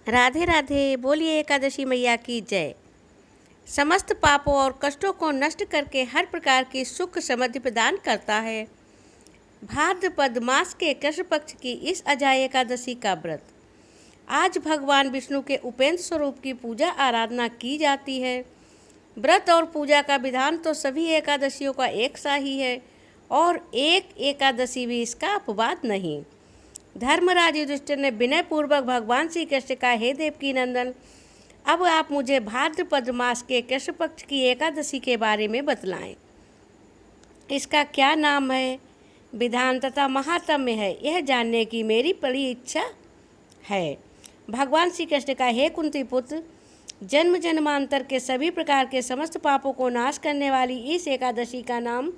राधे राधे। बोलिए एकादशी मैया की जय। समस्त पापों और कष्टों को नष्ट करके हर प्रकार की सुख समृद्धि प्रदान करता है। भाद्रपद मास के कृष्ण पक्ष की इस अजय एकादशी का व्रत आज भगवान विष्णु के उपेंद्र स्वरूप की पूजा आराधना की जाती है। व्रत और पूजा का विधान तो सभी एकादशियों का एक सा ही है और एक एकादशी भी इसका अपवाद नहीं। धर्मराज युधिष्ठिर ने विनय पूर्वक भगवान श्री कृष्ण का, हे देवकी नंदन, अब आप मुझे भाद्रपद मास के कृष्ण पक्ष की एकादशी के बारे में बतलाएं। इसका क्या नाम है, विधान तथा महात्म्य है, यह जानने की मेरी बड़ी इच्छा है। भगवान श्री कृष्ण का, हे कुंती पुत्र, जन्म जन्मांतर के सभी प्रकार के समस्त पापों को नाश करने वाली इस एकादशी का नाम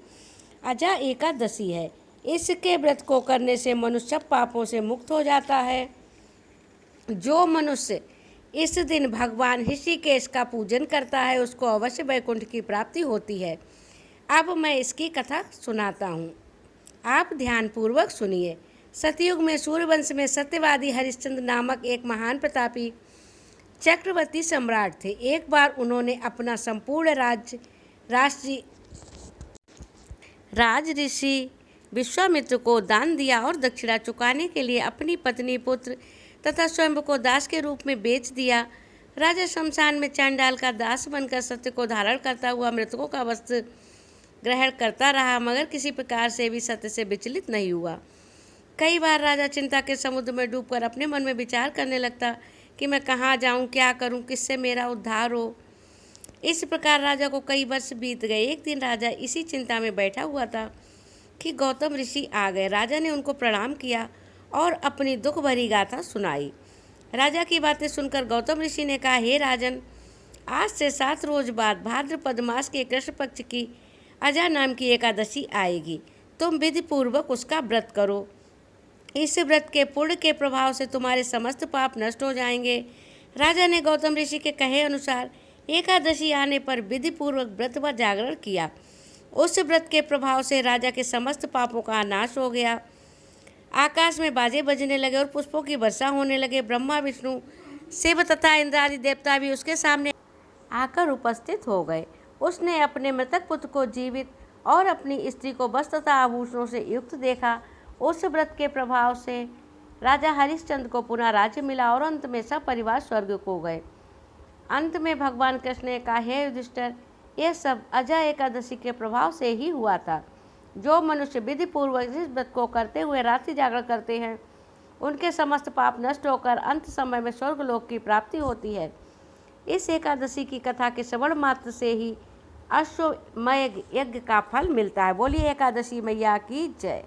अजा एकादशी है। इसके व्रत को करने से मनुष्य सब पापों से मुक्त हो जाता है। जो मनुष्य इस दिन भगवान ऋषिकेश का पूजन करता है उसको अवश्य वैकुंठ की प्राप्ति होती है। अब मैं इसकी कथा सुनाता हूँ, आप ध्यानपूर्वक सुनिए। सतयुग में सूर्यवंश में सत्यवादी हरिश्चंद्र नामक एक महान प्रतापी चक्रवर्ती सम्राट थे। एक बार उन्होंने अपना संपूर्ण राज ऋषि विश्वामित्र को दान दिया और दक्षिणा चुकाने के लिए अपनी पत्नी, पुत्र तथा स्वयं को दास के रूप में बेच दिया। राजा शमशान में चांडाल का दास बनकर सत्य को धारण करता हुआ मृतकों का वस्त्र ग्रहण करता रहा, मगर किसी प्रकार से भी सत्य से विचलित नहीं हुआ। कई बार राजा चिंता के समुद्र में डूबकर अपने मन में विचार करने लगता कि मैं कहाँ जाऊँ, क्या करूँ, किससे मेरा उद्धार हो। इस प्रकार राजा को कई वर्ष बीत गए। एक दिन राजा इसी चिंता में बैठा हुआ था कि गौतम ऋषि आ गए। राजा ने उनको प्रणाम किया और अपनी दुख भरी गाथा सुनाई। राजा की बातें सुनकर गौतम ऋषि ने कहा, हे राजन, आज से 7 रोज बाद भाद्रपद मास के कृष्ण पक्ष की अजा नाम की एकादशी आएगी। तुम विधि पूर्वक उसका व्रत करो। इस व्रत के पुण्य के प्रभाव से तुम्हारे समस्त पाप नष्ट हो जाएंगे। राजा ने गौतम ऋषि के कहे अनुसार एकादशी आने पर विधि पूर्वक व्रत व जागरण किया। उस व्रत के प्रभाव से राजा के समस्त पापों का नाश हो गया। आकाश में बाजे बजने लगे और पुष्पों की वर्षा होने लगे। ब्रह्मा, विष्णु, शिव तथा इंद्र आदि देवता भी उसके सामने आकर उपस्थित हो गए। उसने अपने मृतक पुत्र को जीवित और अपनी स्त्री को वस्त्र तथा आभूषणों से युक्त देखा। उस व्रत के प्रभाव से राजा हरिश्चंद्र को पुनः राज्य मिला और अंत में सब परिवार स्वर्ग को गए। अंत में भगवान कृष्ण ने कहा, हे युधिष्ठिर, यह सब अजय एकादशी के प्रभाव से ही हुआ था। जो मनुष्य विधि पूर्वक इस व्रत को करते हुए रात्रि जागरण करते हैं उनके समस्त पाप नष्ट होकर अंत समय में स्वर्गलोक की प्राप्ति होती है। इस एकादशी की कथा के श्रवण मात्र से ही अश्वमेध यज्ञ का फल मिलता है। बोलिए एकादशी मैया की जय।